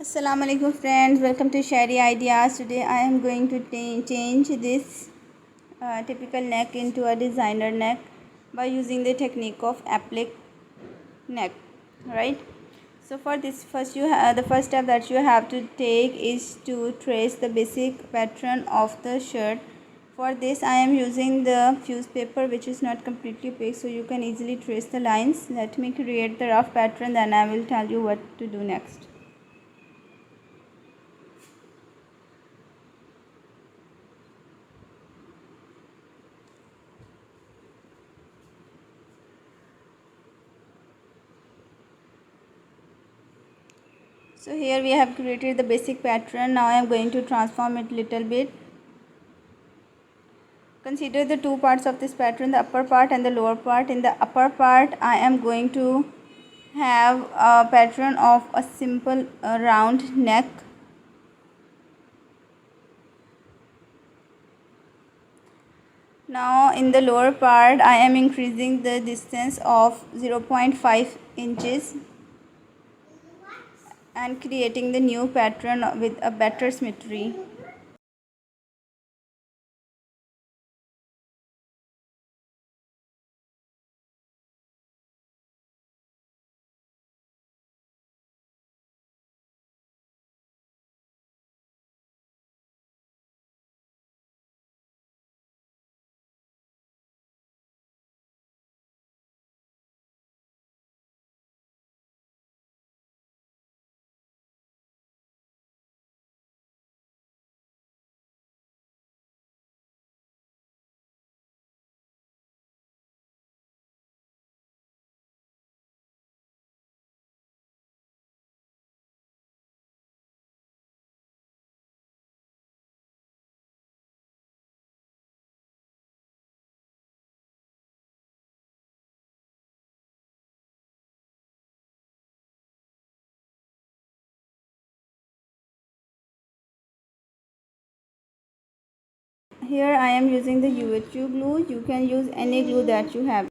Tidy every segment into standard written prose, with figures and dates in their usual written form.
Assalamu alaikum friends, welcome to Sheri Ideas. Today I am going to change this typical neck into a designer neck by using the technique of applique neck, right? So for this the first step that you have to take is to trace the basic pattern of the shirt. For this I am using the fuse paper, which is not completely opaque, so you can easily trace the lines. Let me create the rough pattern, then I will tell you what to do next. So here we have created the basic pattern. Now I am going to transform it little bit. Consider the two parts of this pattern, the upper part and the lower part. In the upper part I am going to have a pattern of a simple round neck. Now in the lower part I am increasing the distance of 0.5 inches and creating the new pattern with a better symmetry. Here I am using the UHU glue. You can use any glue that you have.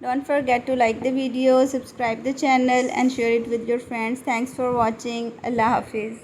Don't forget to like the video, subscribe the channel and share it with your friends. Thanks for watching. Allah Hafiz.